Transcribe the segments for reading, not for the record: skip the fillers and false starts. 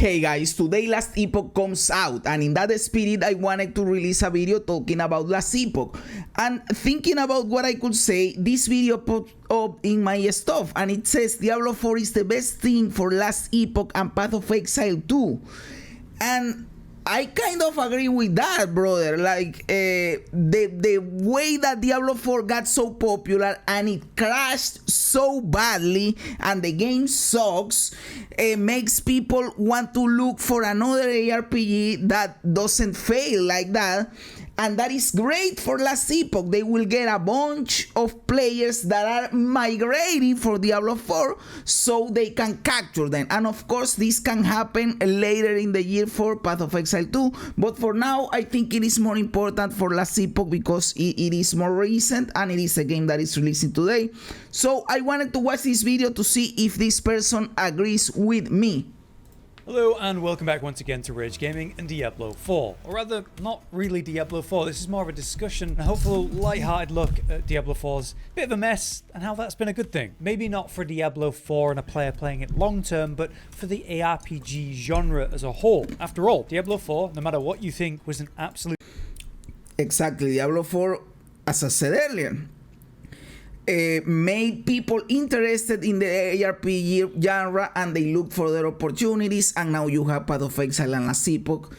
Hey guys, today Last Epoch comes out, and in that spirit I wanted to release a video talking about Last Epoch. And thinking about what I could say, this video put up in my stuff, and it says Diablo 4 is the best thing for Last Epoch and Path of Exile 2. And I kind of agree with that, brother. Like the way that Diablo 4 got so popular and it crashed so badly and the game sucks, makes people want to look for another ARPG that doesn't fail like that. And that is great for Last Epoch. They will get a bunch of players that are migrating for Diablo 4 so they can capture them. And of course, this can happen later in the year for Path of Exile 2. But for now, I think it is more important for Last Epoch because it is more recent and it is a game that is releasing today. So I wanted to watch this video to see if this person agrees with me. Hello and welcome back once again to Rage Gaming and Diablo 4, or rather not really Diablo 4. This is more of a discussion and a hopeful light-hearted look at Diablo 4's bit of a mess and how that's been a good thing. Maybe not for Diablo 4 and a player playing it long term, but for the ARPG genre as a whole. After all, Diablo 4, no matter what you think, was an absolute... Exactly, Diablo 4, as I said earlier, made people interested in the ARPG genre, and they look for their opportunities, and now you have Path of Exile and Last Epoch,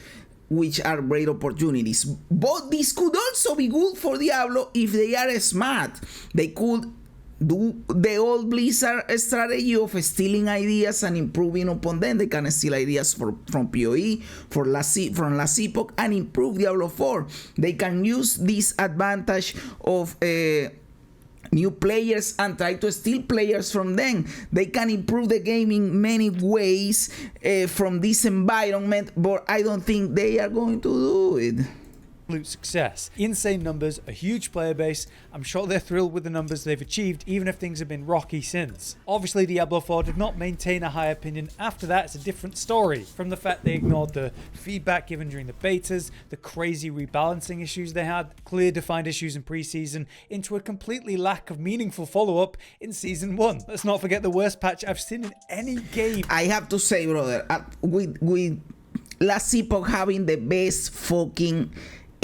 which are great opportunities. But this could also be good for Diablo if they are smart. They could do the old Blizzard strategy of stealing ideas and improving upon them. They can steal ideas from PoE, from Last Epoch, and improve Diablo 4. They can use this advantage of new players and try to steal players from them. They can improve the game in many ways from this environment, but I don't think they are going to do it. Success. Insane numbers, a huge player base. I'm sure they're thrilled with the numbers they've achieved, even if things have been rocky since. Obviously, Diablo 4 did not maintain a high opinion after that. It's a different story. From the fact they ignored the feedback given during the betas, the crazy rebalancing issues they had, clear defined issues in preseason, into a completely lack of meaningful follow-up in Season 1. Let's not forget the worst patch I've seen in any game. I have to say, brother, with Last Epoch having the best fucking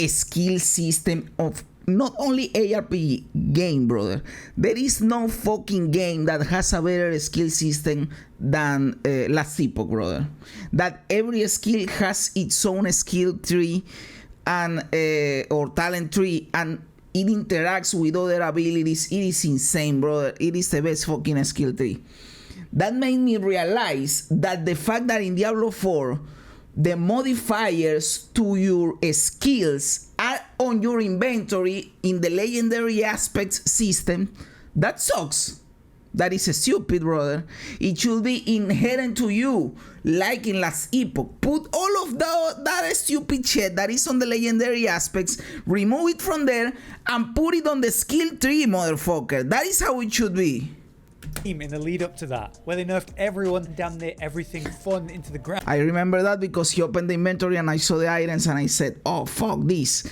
skill system of not only ARPG game, brother. There is no fucking game that has a better skill system than Last Epoch, brother. That every skill has its own skill tree and or talent tree, and it interacts with other abilities. It is insane, brother. It is the best fucking skill tree. That made me realize that the fact that in Diablo 4 the modifiers to your skills are on your inventory in the legendary aspects system, that sucks. That is stupid, brother. It should be inherent to you, like in Last Epoch. Put all of that stupid shit that is on the legendary aspects, remove it from there, and put it on the skill tree, motherfucker. That is how it should be. In the lead up to that, where they nerfed everyone, damn near everything fun into the ground. I remember that because he opened the inventory and I saw the items and I said, oh fuck this.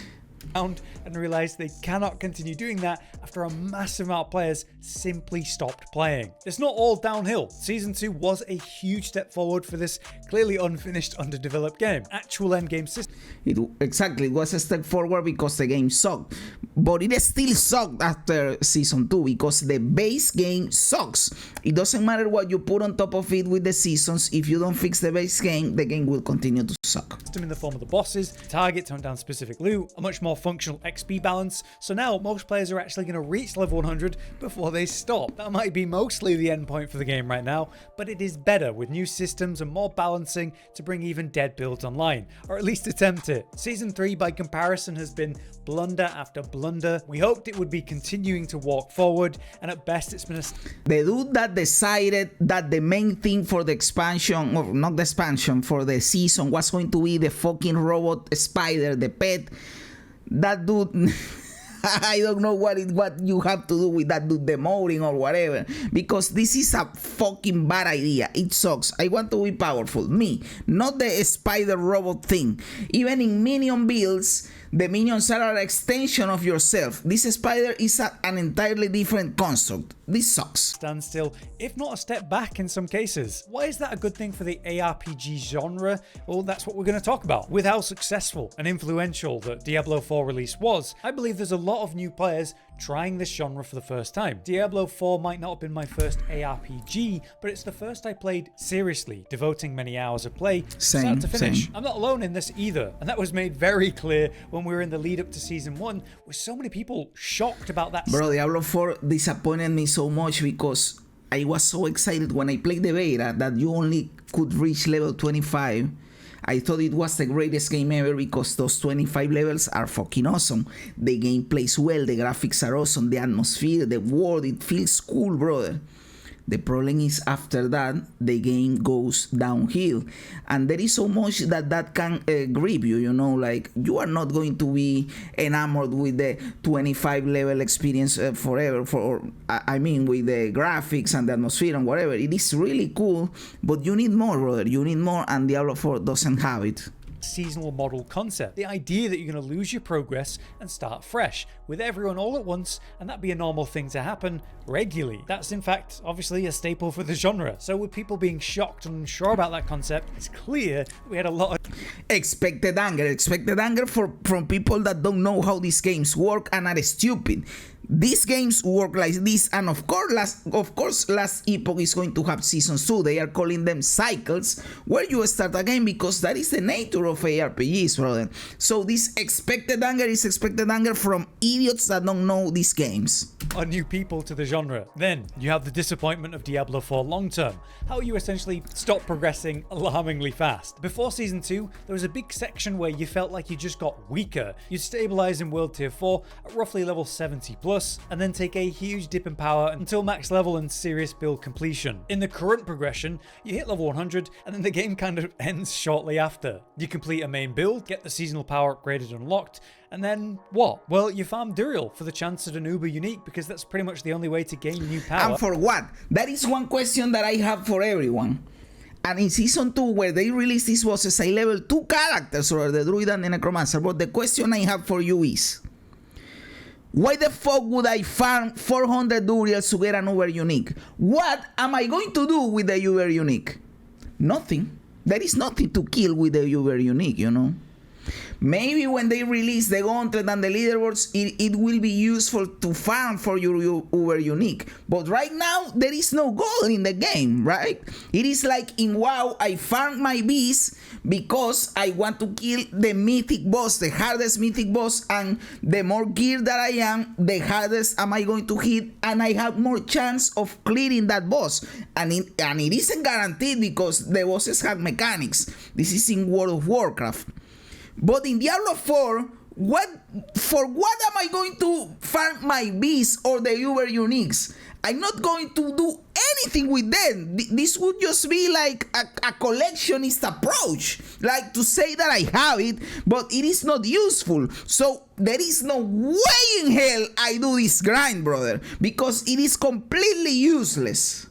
And realized they cannot continue doing that after a massive amount of players simply stopped playing. It's not all downhill. Season 2 was a huge step forward for this clearly unfinished, underdeveloped game. Actual endgame system. It was a step forward because the game sucked. But it still sucked after Season 2 because the base game sucks. It doesn't matter what you put on top of it with the seasons. If you don't fix the base game, the game will continue to suck. In the form of the bosses, target, tone down specific loot, a much more functional XP balance. So now most players are actually going to reach level 100 before they stop. That might be mostly the end point for the game right now, but it is better with new systems and more balancing to bring even dead builds online, or at least attempt it. Season 3 by comparison has been blunder after blunder. We hoped it would be continuing to walk forward, and at best it's been the dude that decided that the main thing for the expansion, or not the expansion, for the season was going to be the fucking robot spider, the pet. That dude, I don't know what you have to do with that dude demoting or whatever, because this is a fucking bad idea. It sucks. I want to be powerful, me, not the spider robot thing. Even in minion builds, The minions are an extension of yourself. This spider is an entirely different construct. This sucks. Stand still, if not a step back in some cases. Why is that a good thing for the ARPG genre? Well, that's what we're going to talk about. With how successful and influential that Diablo 4 release was, I believe there's a lot of new players trying this genre for the first time. Diablo 4 might not have been my first ARPG, but it's the first I played seriously, devoting many hours of play start to finish. I'm not alone in this either, and that was made very clear when we were in the lead up to Season 1, with so many people shocked about that. Bro, Diablo 4 disappointed me so much because I was so excited when I played the beta that you only could reach level 25. I thought it was the greatest game ever because those 25 levels are fucking awesome. The game plays well, the graphics are awesome, the atmosphere, the world, it feels cool, brother. The problem is after that, the game goes downhill. And there is so much that can grip you, you know, like you are not going to be enamored with the 25 level experience forever. I mean, with the graphics and the atmosphere and whatever. It is really cool, but you need more, brother. You need more, and Diablo 4 doesn't have it. Seasonal model concept. The idea that you're going to lose your progress and start fresh with everyone all at once, and that be a normal thing to happen regularly. That's in fact obviously a staple for the genre. So with people being shocked and unsure about that concept, it's clear that we had a lot of expected anger from people that don't know how these games work and are stupid. These games work like this, and of course Last Epoch is going to have seasons 2. They are calling them cycles, where you start again, because that is the nature of ARPGs, brother. So this expected anger is expected anger from idiots that don't know these games. Are new people to the genre. Then you have the disappointment of Diablo 4 long term, how you essentially stop progressing alarmingly fast. Before Season 2, there was a big section where you felt like you just got weaker. You'd stabilize in World Tier 4 at roughly level 70 plus, and then take a huge dip in power until max level and serious build completion. In the current progression, you hit level 100 and then the game kind of ends shortly after. You complete a main build, get the seasonal power upgraded and unlocked, and then what? Well, you farm Duriel for the chance at an Uber unique, because that's pretty much the only way to gain new power. And for what? That is one question that I have for everyone. And in Season 2, where they released these bosses, I level 2 characters, or the Druid and the Necromancer. But the question I have for you is, why the fuck would I farm 400 Duriels to get an Uber unique? What am I going to do with the Uber unique? Nothing. There is nothing to kill with the Uber unique, you know. Maybe when they release the gauntlet and the leaderboards, it will be useful to farm for your Uber unique. But right now, there is no goal in the game, right? It is like in WoW, I farm my bees because I want to kill the mythic boss, the hardest mythic boss, and the more gear that I am, the hardest am I going to hit, and I have more chance of clearing that boss. And it isn't guaranteed because the bosses have mechanics. This is in World of Warcraft. But in Diablo 4, for what am I going to farm my bees or the Uber uniques? I'm not going to do anything with them. This would just be like a collectionist approach, like to say that I have it, but it is not useful. So there is no way in hell I do this grind, brother, because it is completely useless.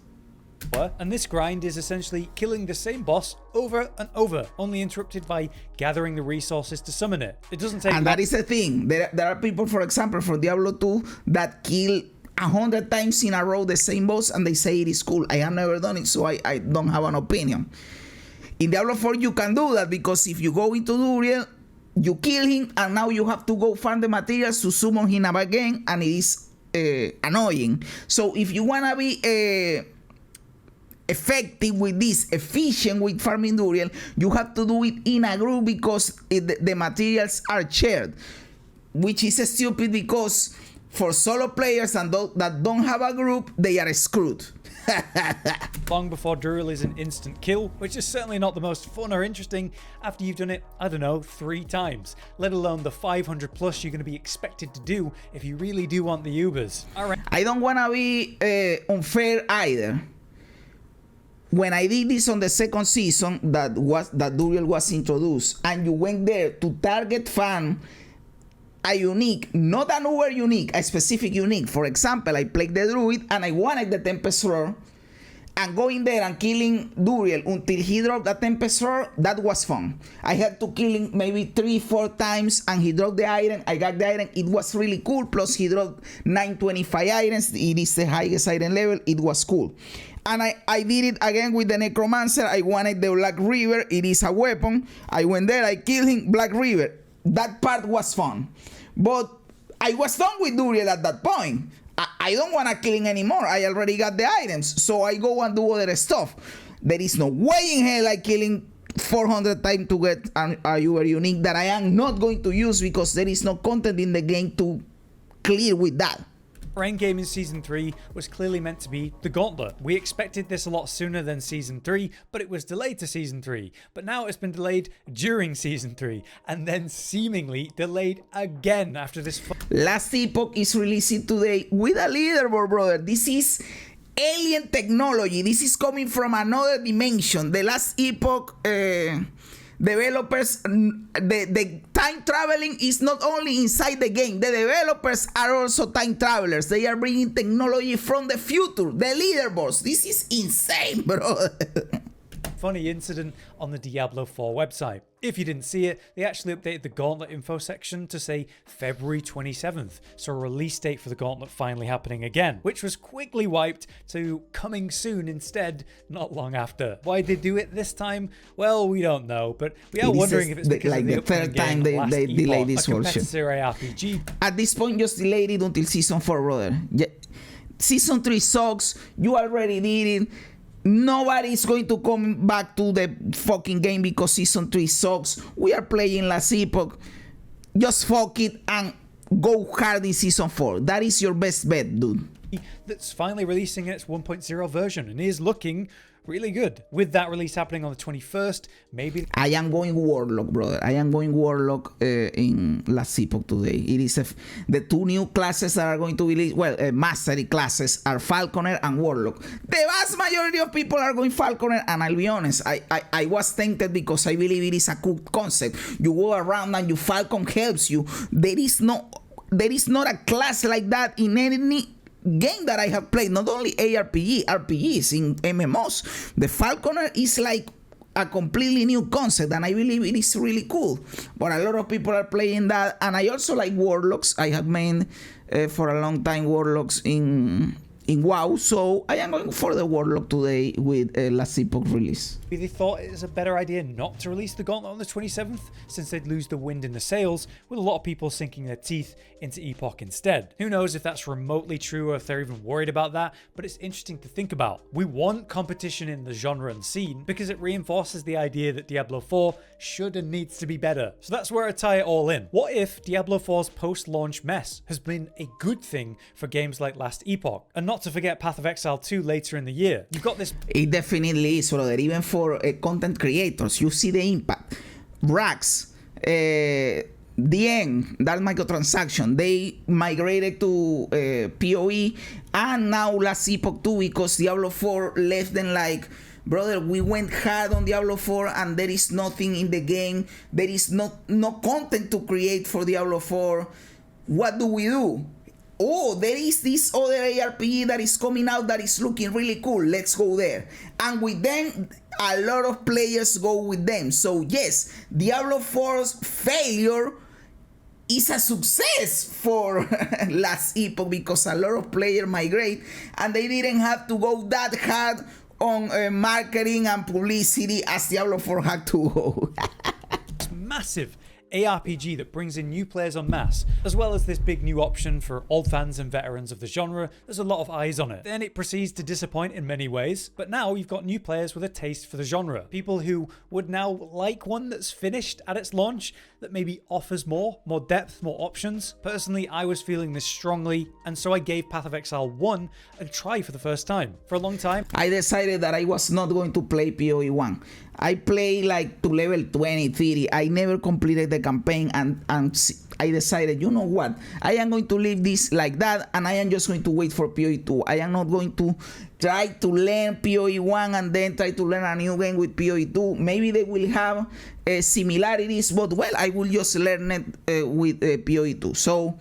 And this grind is essentially killing the same boss over and over, only interrupted by gathering the resources to summon it. It doesn't take. And that is the thing. There are people, for example, for Diablo 2 that kill 100 times in a row the same boss, and they say it is cool. I have never done it, so I don't have an opinion. In Diablo 4, you can do that because if you go into Duriel, you kill him, and now you have to go find the materials to summon him again, and it is annoying. So if you want to be effective with this, efficient with farming Duriel, you have to do it in a group because the materials are shared, which is stupid because for solo players and those that don't have a group, they are screwed. Long before Duriel is an instant kill, which is certainly not the most fun or interesting after you've done it, I don't know, 3 times, let alone the 500 plus you're going to be expected to do if you really do want the Ubers. Alright. I don't want to be unfair either. When I did this on the second season, that Duriel was introduced, and you went there to target farm a unique, not an Uber unique, a specific unique. For example, I played the Druid and I wanted the Tempest Roar, and going there and killing Duriel until he dropped a Tempest Roar, that was fun. I had to kill him maybe 3-4 times and he dropped the iron. I got the iron. It was really cool. Plus he dropped 925 irons. It is the highest iron level. It was cool. And I did it again with the Necromancer. I wanted the Black River. It is a weapon. I went there. I killed him. Black River. That part was fun. But I was done with Duriel at that point. I don't want to kill him anymore. I already got the items. So I go and do other stuff. There is no way in hell I killing 400 times to get a Uber unique that I am not going to use because there is no content in the game to clear with that. Our endgame in Season 3 was clearly meant to be the Gauntlet. We expected this a lot sooner than Season 3, but it was delayed to Season 3. But now it's been delayed during Season 3, and then seemingly delayed again after this. Last Epoch is releasing today with a leaderboard, brother. This is alien technology. This is coming from another dimension. The Last Epoch developers, the time traveling is not only inside the game. The developers are also time travelers. They are bringing technology from the future. The leaderboards. This is insane, bro. Funny incident on the Diablo 4 website. If you didn't see it, they actually updated the Gauntlet info section to say February 27th, so a release date for the Gauntlet finally happening again, which was quickly wiped to coming soon instead, not long after. Why they do it this time? Well, we don't know, but we are wondering if it's because like of the third time they delay this version. ARPG. At this point, just delayed it until Season 4, brother. Yeah. Season 3 sucks. You already did it. Nobody's going to come back to the fucking game because Season 3 sucks. We are playing Last Epoch. Just fuck it and go hard in Season 4. That is your best bet, dude. That's finally releasing its 1.0 version and is looking really good. With that release happening on the 21st, maybe... I am going Warlock, brother. I am going Warlock in Last Epoch today. It is the two new classes that are going to be released. Well, mastery classes are Falconer and Warlock. The vast majority of people are going Falconer, and I'll be honest, I was tempted because I believe it is a cool concept. You go around and your Falcon helps you. There is not a class like that in any game that I have played, not only RPGs in MMOs. The Falconer is like a completely new concept, and I believe it is really cool. But a lot of people are playing that, and I also like Warlocks. I have made for a long time Warlocks in WoW, so I am going for the Warlock today with Last Epoch release. Maybe they thought it was a better idea not to release the Gauntlet on the 27th, since they'd lose the wind in the sails, with a lot of people sinking their teeth into Epoch instead. Who knows if that's remotely true or if they're even worried about that, but it's interesting to think about. We want competition in the genre and scene because it reinforces the idea that Diablo 4 should and needs to be better. So that's where I tie it all in. What if Diablo 4's post-launch mess has been a good thing for games like Last Epoch? And not to forget Path of Exile 2 later in the year. You've got this... It definitely is, brother. Even for content creators, you see the impact. Racks, the end, that microtransaction, they migrated to PoE, and now Last Epoch 2 because Diablo 4 left them like, brother, we went hard on Diablo 4 and there is nothing in the game. There is no content to create for Diablo 4. What do? Oh, there is this other ARPG that is coming out that is looking really cool. Let's go there. And with them, a lot of players go with them. So yes, Diablo 4's failure is a success for Last Epoch because a lot of players migrate and they didn't have to go that hard on marketing and publicity as Diablo 4 had to go. It's massive ARPG that brings in new players en masse, as well as this big new option for old fans and veterans of the genre. There's a lot of eyes on it. Then it proceeds to disappoint in many ways, but now you've got new players with a taste for the genre. People who would now like one that's finished at its launch, that maybe offers more depth, more options. Personally, I was feeling this strongly, and so I gave Path of Exile 1 a try for the first time. For a long time, I decided that I was not going to play PoE 1. I played like to level 20, 30. I never completed the campaign, and I decided, you know what? I am going to leave this like that, and I am just going to wait for PoE 2. I am not going to try to learn PoE 1 and then try to learn a new game with PoE 2. Maybe they will have similarities, but well, I will just learn it with PoE 2. So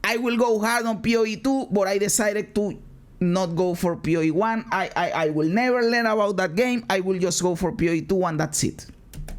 I will go hard on PoE 2, but I decided to not go for PoE 1. I will never learn about that game. I will just go for PoE 2 and that's it.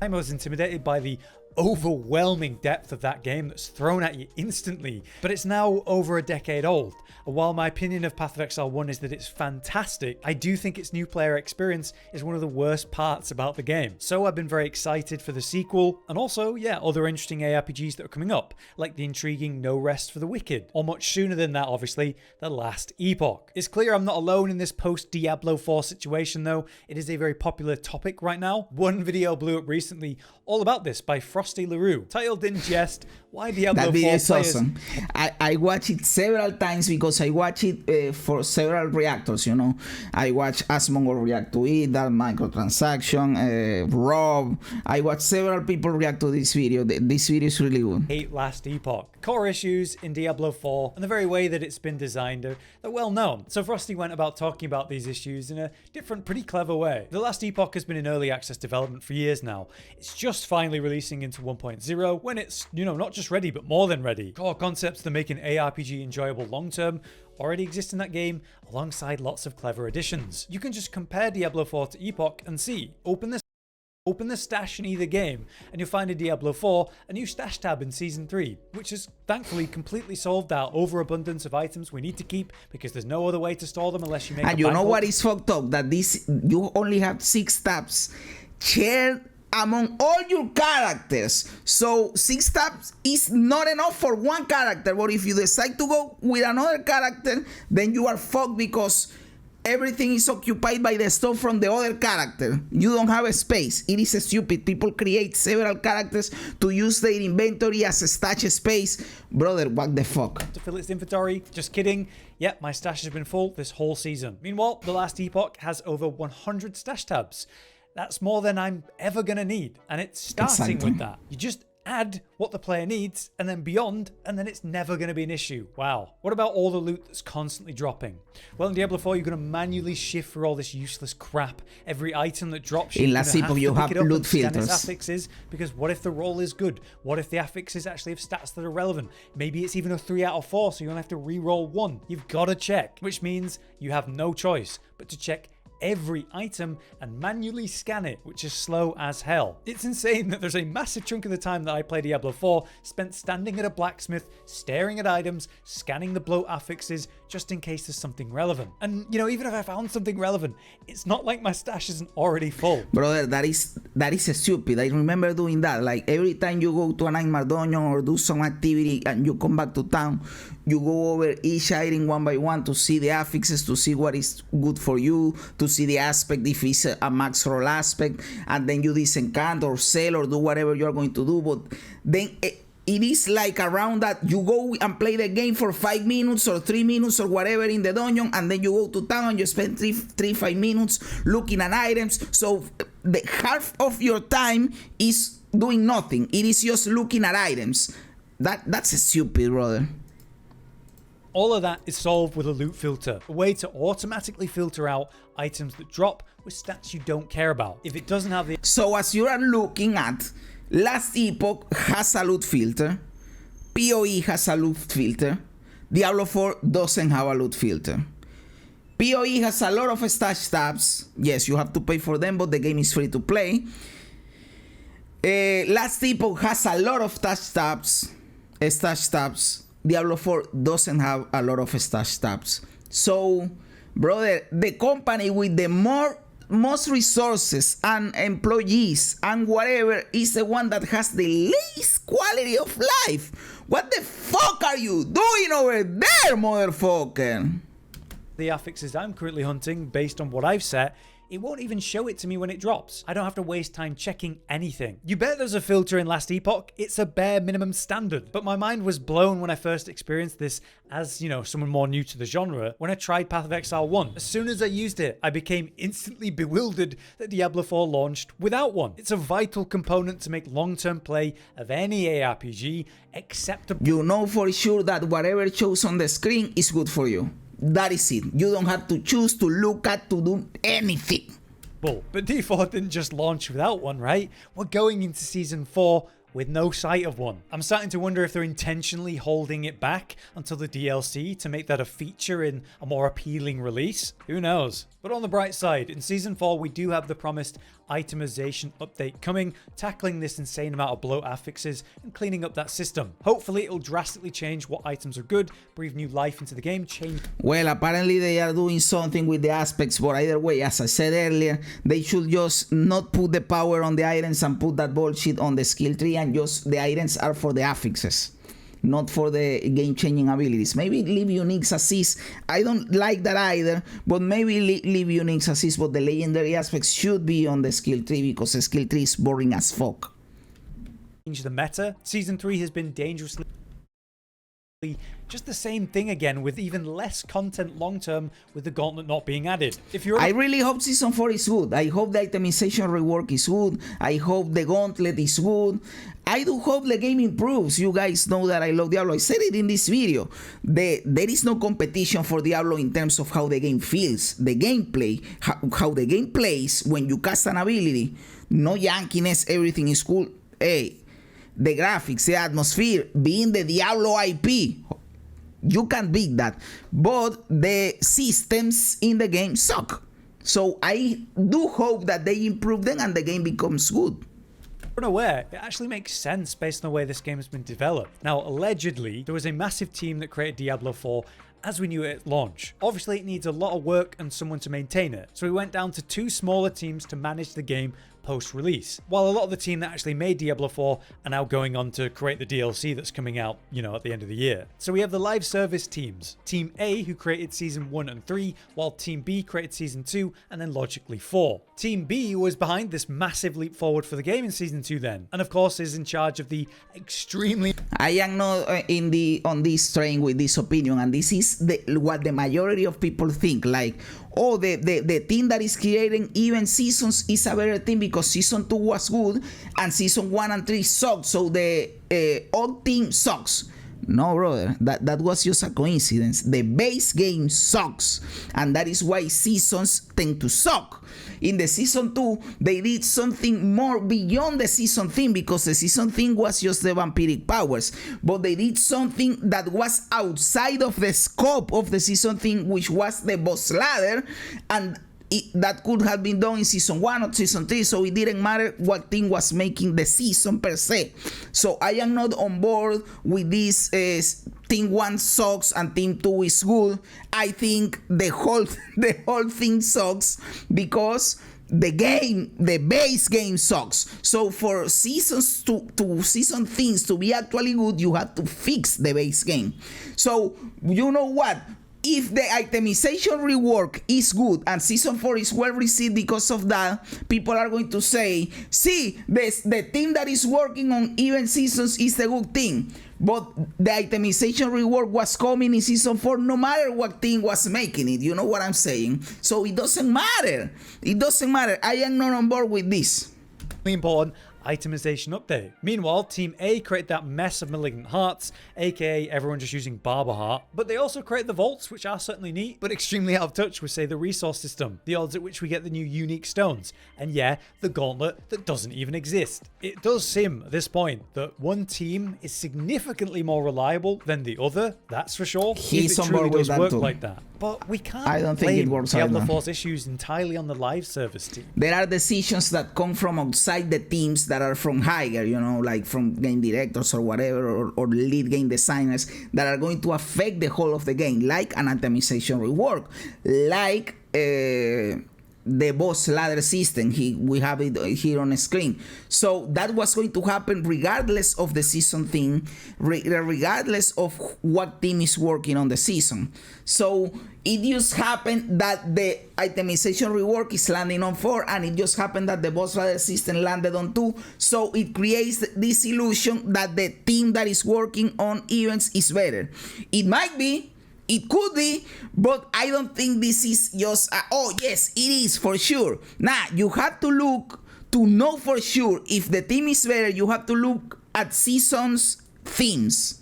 I was intimidated by the overwhelming depth of that game that's thrown at you instantly, but it's now over a decade old. And while my opinion of Path of Exile 1 is that it's fantastic, I do think its new player experience is one of the worst parts about the game. So I've been very excited for the sequel, and also, yeah, other interesting ARPGs that are coming up, like the intriguing No Rest for the Wicked, or much sooner than that, obviously, the Last Epoch. It's clear I'm not alone in this post-Diablo 4 situation though. It is a very popular topic right now. One video blew up recently all about this by Frosty LaRue, titled in jest, Why Diablo 4 That video is players... awesome. I watched it several times because I watch it for several reactors, you know. I watch Asmongold react to it, that microtransaction, Rob. I watch several people react to this video. This video is really good. Hate Last Epoch. Core issues in Diablo 4 and the very way that it's been designed are well known. So Frosty went about talking about these issues in a different, pretty clever way. The Last Epoch has been in early access development for years now. It's just finally releasing into 1.0 when it's, you know, not just ready, but more than ready. Core concepts that make an ARPG enjoyable long term already exist in that game, alongside lots of clever additions. You can just compare Diablo 4 to Epoch and see. Open the stash in either game, and you'll find in Diablo 4 a new stash tab in Season 3, which has thankfully completely solved our overabundance of items we need to keep because there's no other way to store them unless you make And you know what is fucked up? That this, you only have 6 tabs shared among all your characters. So 6 tabs is not enough for one character, but if you decide to go with another character, then you are fucked because everything is occupied by the stuff from the other character. You don't have a space. It is stupid. People create several characters to use their inventory as a stash space. Brother, what the fuck? To fill its inventory. Just kidding. Yep, my stash has been full this whole season. Meanwhile, the Last Epoch has over 100 stash tabs. That's more than I'm ever gonna need. And it's starting with that. You just add what the player needs and then beyond, and then it's never going to be an issue. Wow. What about all the loot that's constantly dropping? Well, in Diablo 4, you're going to manually shift for all this useless crap. Every item that drops, in Last Epoch, you have loot filters. Affixes, because what if the roll is good? What if the affixes actually have stats that are relevant? Maybe it's even a 3 out of 4, so you only have to re-roll 1. You've got to check, which means you have no choice but to check every item and manually scan it, which is slow as hell. It's insane that there's a massive chunk of the time that I play Diablo 4 spent standing at a blacksmith, staring at items, scanning the bloat affixes, just in case there's something relevant. And you know, even if I found something relevant, it's not like my stash isn't already full. Brother, that is stupid. I remember doing that. Like every time you go to a nightmare dungeon or do some activity and you come back to town, you go over each item one by one to see the affixes, to see what is good for you, to see the aspect if it's a max roll aspect, and then you disencant or sell or do whatever you're going to do. But then it is like around that you go and play the game for 5 minutes or 3 minutes or whatever in the dungeon, and then you go to town and you spend 5 minutes looking at items. So the half of your time is doing nothing. It is just looking at items. That's stupid, brother. All of that is solved with a loot filter, a way to automatically filter out items that drop with stats you don't care about. If it doesn't have the... So as you are looking at, Last Epoch has a loot filter, PoE has a loot filter, Diablo 4 doesn't have a loot filter. PoE has a lot of stash tabs. Yes, you have to pay for them, but the game is free to play. Last Epoch has a lot of stash tabs. Diablo 4 doesn't have a lot of stash tabs. So, brother, the company with the most resources and employees and whatever is the one that has the least quality of life. What the fuck are you doing over there, motherfucker? The affixes I'm currently hunting, based on what I've set, it won't even show it to me when it drops. I don't have to waste time checking anything. You bet there's a filter in Last Epoch. It's a bare minimum standard. But my mind was blown when I first experienced this as, you know, someone more new to the genre when I tried Path of Exile 1. As soon as I used it, I became instantly bewildered that Diablo 4 launched without one. It's a vital component to make long-term play of any ARPG acceptable. You know for sure that whatever shows on the screen is good for you. That is it. You don't have to choose to look at to do anything. But D4 didn't just launch without one, right? We're going into Season 4 with no sight of one. I'm starting to wonder if they're intentionally holding it back until the DLC to make that a feature in a more appealing release. Who knows? But on the bright side, in Season 4 we do have the promised itemization update coming, tackling this insane amount of bloat affixes and cleaning up that system. Hopefully it'll drastically change what items are good, breathe new life into the game, change... Well, apparently they are doing something with the aspects, but either way, as I said earlier, they should just not put the power on the items and put that bullshit on the skill tree, and just the items are for the affixes, not for the game-changing abilities. Maybe leave unique assist. I don't like that either, but maybe leave unique assist, but the legendary aspects should be on the skill tree, because the skill tree is boring as fuck. Change the meta. Season 3 has been dangerously just the same thing again, with even less content long term, with the gauntlet not being added. I really hope Season 4 is good. I hope the itemization rework is good. I hope the gauntlet is good. I do hope the game improves. You guys know that I love Diablo. I said it in this video. There is no competition for Diablo in terms of how the game feels, the gameplay, how the game plays when you cast an ability. No yankiness, everything is cool. Hey, the graphics, the atmosphere, being the Diablo IP, you can't beat that. But the systems in the game suck. So I do hope that they improve them and the game becomes good. Unaware, it actually makes sense based on the way this game has been developed. Now, allegedly, there was a massive team that created Diablo 4 as we knew it at launch. Obviously, it needs a lot of work and someone to maintain it, so we went down to 2 smaller teams to manage the game post-release. While a lot of the team that actually made Diablo 4 are now going on to create the DLC that's coming out, at the end of the year. So we have the live service teams. Team A, who created Season 1 and 3, while Team B created Season 2, and then logically 4. Team B was behind this massive leap forward for the game in Season 2 then, and of course is in charge of the extremely... I am not on this train with this opinion, and this is what the majority of people think, like, oh, the team that is creating even seasons is a better team because Season 2 was good and Season 1 and 3 sucked, so the old team sucks. No, brother, that was just a coincidence. The base game sucks, and that is why seasons tend to suck. In the Season 2, they did something more beyond the season theme, because the season theme was just the vampiric powers, but they did something that was outside of the scope of the season theme, which was the boss ladder, and that could have been done in Season 1 or Season 3, so it didn't matter what team was making the season per se. So I am not on board with this Team 1 sucks and Team 2 is good. I think the whole thing sucks because the base game sucks. So for seasons to season things to be actually good, you have to fix the base game. So you know what? If the itemization rework is good and Season 4 is well received because of that, people are going to say, see, the team that is working on even seasons is the good team. But the itemization rework was coming in Season 4 no matter what team was making it. You know what I'm saying? So it doesn't matter. It doesn't matter. I am not on board with this. Important itemization update. Meanwhile, Team A created that mess of malignant hearts, aka everyone just using Barber Heart, but they also create the vaults, which are certainly neat, but extremely out of touch with, say, the resource system, the odds at which we get the new unique stones, and yeah, the gauntlet that doesn't even exist. It does seem at this point that one team is significantly more reliable than the other, that's for sure. He's if it truly does work like that. But we can't I don't think it works Diablo either. 4's issues entirely on the live service team. There are decisions that come from outside the teams that are from higher, like from game directors or whatever, or lead game designers, that are going to affect the whole of the game, like an itemization rework, like the boss ladder system. We have it here on the screen. So that was going to happen regardless of the season theme, regardless of what team is working on the season. So it just happened that the itemization rework is landing on 4, and it just happened that the boss ladder system landed on 2. So it creates this illusion that the team that is working on events is better. It might be, it could be, but I don't think this is just oh yes, it is for sure. Nah, you have to look to know for sure if the team is better. You have to look at seasons themes,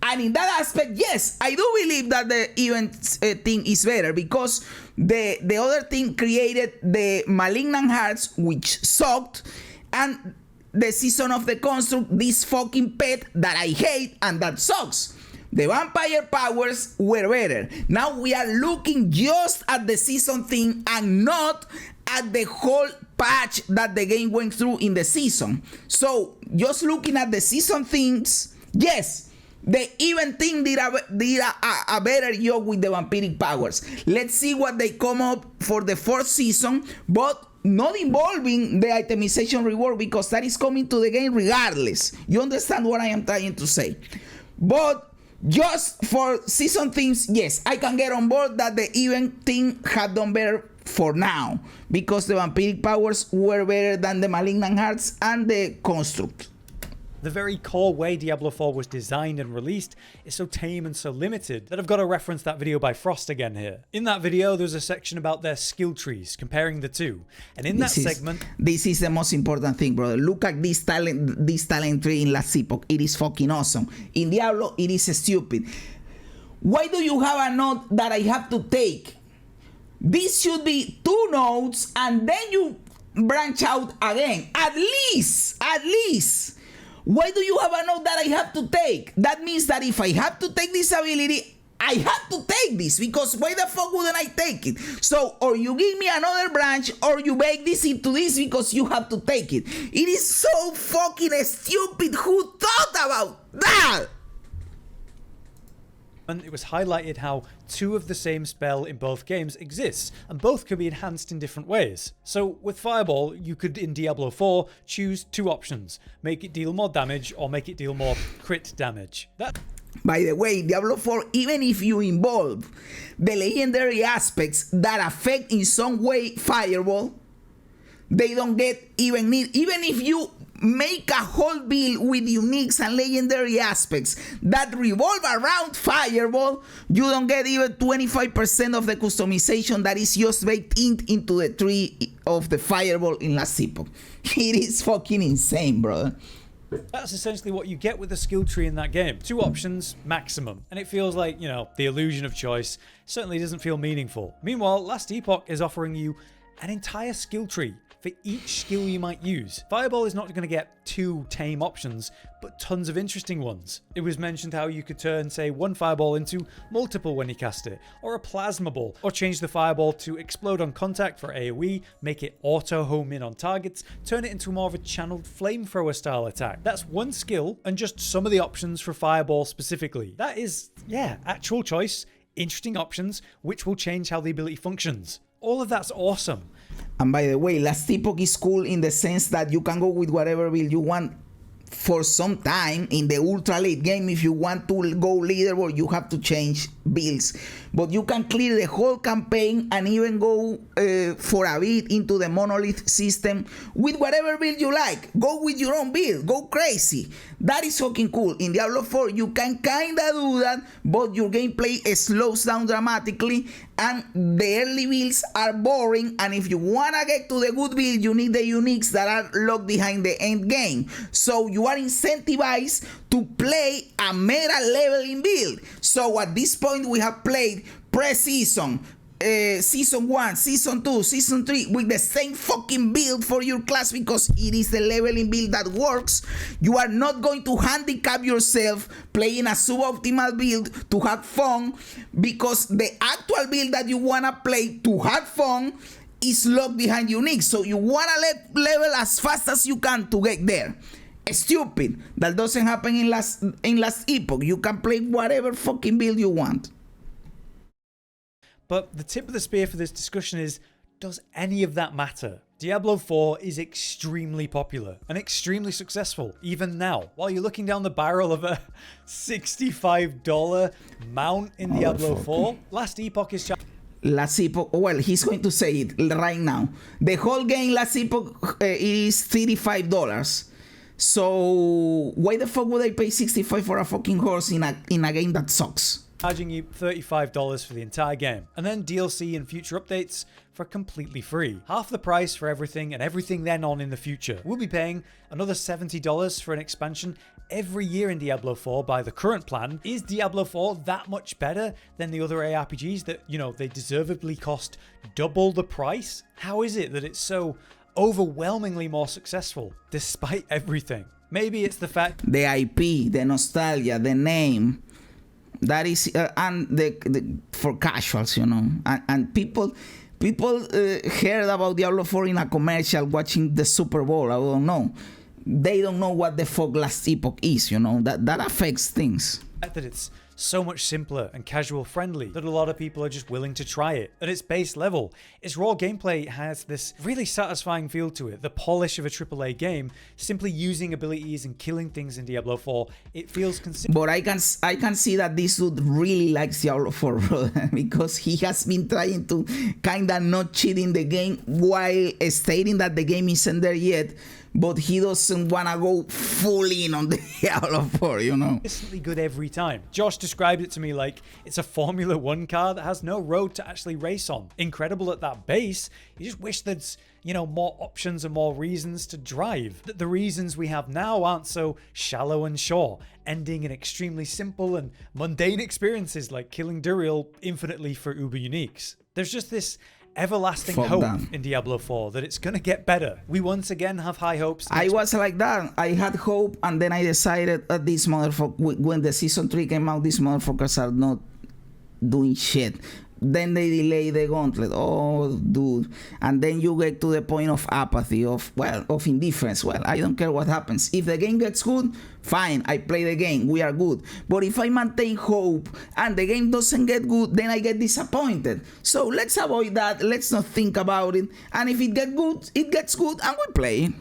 and in that aspect, yes, I do believe that the event thing is better, because the other team created the malignant hearts, which sucked, and the season of the construct, this fucking pet that I hate and that sucks. The vampire powers were better. Now we are looking just at the season thing and not at the whole patch that the game went through in the season. So just looking at the season things, yes, the event thing did a better job with the vampiric powers. Let's see what they come up for the fourth season, but not involving the itemization reward, because that is coming to the game regardless. You understand what I am trying to say? But just for season things, yes, I can get on board that the event thing had done better for now, because the vampiric powers were better than the malignant hearts and the construct. The very core way Diablo 4 was designed and released is so tame and so limited that I've got to reference that video by Frost again here. In that video, there's a section about their skill trees, comparing the two. And in that segment... This is the most important thing, brother. Look at this talent tree in Last Epoch. It is fucking awesome. In Diablo, it is stupid. Why do you have a node that I have to take? This should be 2 nodes and then you branch out again. At least. Why do you have a node that I have to take? That means that if I have to take this ability, I have to take this, because why the fuck wouldn't I take it? So, or you give me another branch, or you make this into this because you have to take it. It is so fucking stupid. Who thought about that? And it was highlighted how 2 of the same spell in both games exists, and both can be enhanced in different ways. So with Fireball, you could in Diablo 4 choose 2 options: make it deal more damage or make it deal more crit damage. By the way, Diablo 4, even if you involve the legendary aspects that affect in some way Fireball, they don't get even if you make a whole build with uniques and legendary aspects that revolve around Fireball, you don't get even 25% of the customization that is just baked into the tree of the Fireball in Last Epoch. It is fucking insane, brother. That's essentially what you get with the skill tree in that game. 2 options, maximum. And it feels like, you know, the illusion of choice certainly doesn't feel meaningful. Meanwhile, Last Epoch is offering you an entire skill tree for each skill you might use. Fireball is not going to get 2 tame options, but tons of interesting ones. It was mentioned how you could turn, say, 1 fireball into multiple when you cast it, or a plasma ball, or change the fireball to explode on contact for AoE, make it auto home in on targets, turn it into more of a channeled flamethrower style attack. That's 1 skill and just some of the options for Fireball specifically. That is, yeah, actual choice, interesting options, which will change how the ability functions. All of that's awesome. And by the way, Last Epoch is cool in the sense that you can go with whatever build you want for some time. In the ultra late game, if you want to go leaderboard, you have to change builds. But you can clear the whole campaign and even go for a bit into the monolith system with whatever build you like. Go with your own build. Go crazy. That is fucking cool. In Diablo 4, you can kinda do that, but your gameplay slows down dramatically and the early builds are boring, and if you wanna get to the good build, you need the uniques that are locked behind the end game. So you are incentivized to play a meta leveling build. So at this point, we have played pre-season, season 1, season 2, season 3 with the same fucking build for your class, because it is the leveling build that works. You are not going to handicap yourself playing a suboptimal build to have fun, because the actual build that you wanna play to have fun is locked behind unique. So you wanna level as fast as you can to get there. Stupid. That doesn't happen in Last Epoch. You can play whatever fucking build you want. But the tip of the spear for this discussion is, does any of that matter? Diablo 4 is extremely popular and extremely successful, even now. While you're looking down the barrel of a $65 mount in Diablo 4, Last Epoch is... Last Epoch, well, he's going to say it right now. The whole game Last Epoch is $35. So why the fuck would I pay $65 for a fucking horse in a game that sucks? Charging you $35 for the entire game, and then DLC and future updates for completely free. Half the price for everything, and everything then on in the future. We'll be paying another $70 for an expansion every year in Diablo 4 by the current plan. Is Diablo 4 that much better than the other ARPGs that, you know, they deservedly cost double the price? How is it that it's so overwhelmingly more successful, despite everything. Maybe it's the fact the IP, the nostalgia, the name, that is, and the for casuals, you know, and people heard about Diablo 4 in a commercial watching the Super Bowl. I don't know. They don't know what the fuck Last Epoch is, you know. That affects things. that it's so much simpler and casual friendly that a lot of people are just willing to try it. At its base level, its raw gameplay has this really satisfying feel to it, the polish of a AAA game, simply using abilities and killing things in Diablo 4. It feels consistent. But I can see that this dude really likes Diablo 4, brother, because he has been trying to kinda not cheat in the game while stating that the game isn't there yet, but he doesn't want to go full in on the Diablo 4, you know. Consistently good every time. Josh described it to me like it's a Formula 1 car that has no road to actually race on. Incredible at that base. You just wish there's, you know, more options and more reasons to drive. That the reasons we have now aren't so shallow and short, ending in extremely simple and mundane experiences like killing Duriel infinitely for uber uniques. There's just this everlasting hope in Diablo 4 that it's gonna get better. We once again have high hopes. I was like that. I had hope, and then I decided that these motherfuckers, when the season 3 came out, these motherfuckers are not doing shit. Then they delay the gauntlet. Oh, dude. And then you get to the point of apathy, of indifference. Well, I don't care what happens. If the game gets good, fine, I play the game. We are good. But if I maintain hope and the game doesn't get good, then I get disappointed. So let's avoid that. Let's not think about it. And if it gets good, and we play it.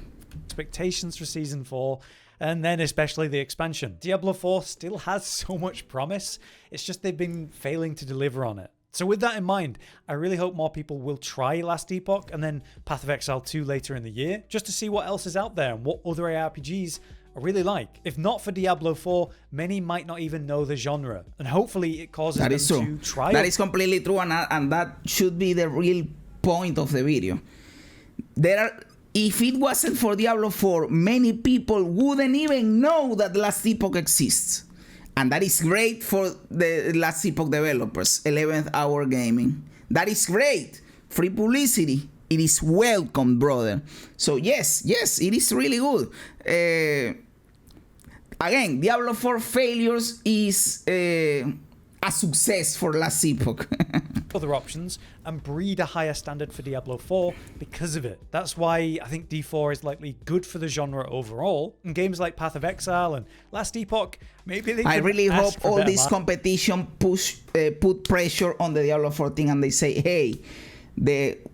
Expectations for Season 4, and then especially the expansion. Diablo 4 still has so much promise. It's just they've been failing to deliver on it. So with that in mind, I really hope more people will try Last Epoch and then Path of Exile 2 later in the year, just to see what else is out there and what other ARPGs I really like. If not for Diablo 4, many might not even know the genre, and hopefully it causes them to try it. That is completely true, and that should be the real point of the video. If it wasn't for Diablo 4, many people wouldn't even know that Last Epoch exists. And that is great for the Last Epoch developers, 11th Hour Gaming. That is great. Free publicity. It is welcome, brother. So yes, it is really good. Again, Diablo 4 failures is a success for Last Epoch. Other options and breed a higher standard for Diablo 4 because of it. That's why I think D4 is likely good for the genre overall. And games like Path of Exile and Last Epoch, maybe they I really hope all this competition put pressure on the Diablo 4 thing, and they say, hey,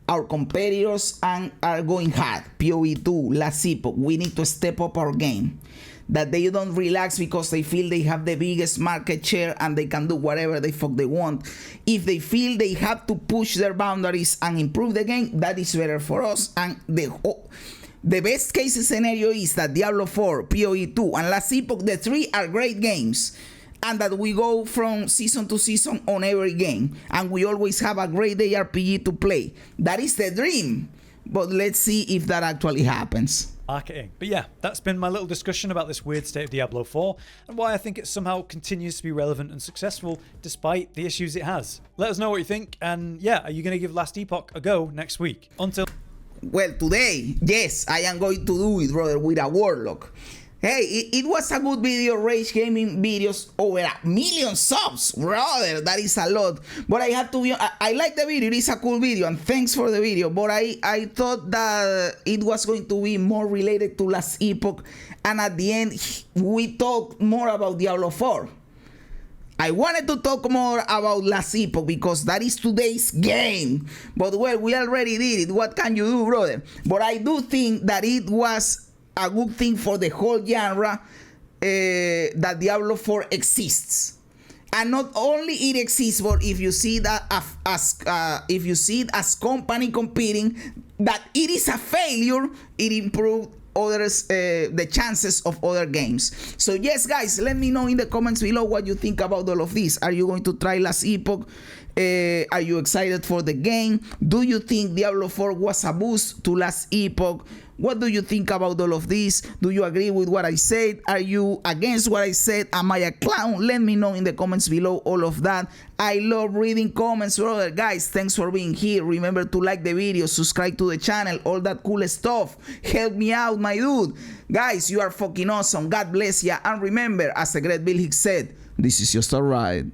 our competitors are going hard. PoE2, Last Epoch, we need to step up our game. That they don't relax because they feel they have the biggest market share and they can do whatever the fuck they want. If they feel they have to push their boundaries and improve the game, that is better for us. And the best case scenario is that Diablo 4, PoE2, and Last Epoch, the three are great games, and that we go from season to season on every game, and we always have a great ARPG to play. That is the dream, but let's see if that actually happens. Marketing. But yeah, that's been my little discussion about this weird state of Diablo 4 and why I think it somehow continues to be relevant and successful despite the issues it has. Let us know what you think, and yeah, are you going to give Last Epoch a go next week? Well, today, yes, I am going to do it, brother, with a Warlock. Hey, it was a good video. Rage Gaming videos over 1 million subs, brother. That is a lot. But I have to be, I like the video. It is a cool video, and thanks for the video. But I thought that it was going to be more related to Last Epoch, and at the end, we talked more about Diablo 4. I wanted to talk more about Last Epoch because that is today's game. But well, we already did it. What can you do, brother? But I do think that it was a good thing for the whole genre that Diablo 4 exists. And not only it exists, but if you see that if you see it as company competing, that it is a failure, it improved others the chances of other games. So yes, guys, let me know in the comments below what you think about all of this. Are you going to try Last Epoch? Are you excited for the game? Do you think Diablo 4 was a boost to Last Epoch? What do you think about all of this? Do you agree with what I said? Are you against what I said? Am I a clown? Let me know in the comments below all of that. I love reading comments, brother. Guys, thanks for being here. Remember to like the video, subscribe to the channel, all that cool stuff. Help me out, my dude. Guys, you are fucking awesome. God bless ya. And remember, as the great Bill Hicks said, this is just a ride.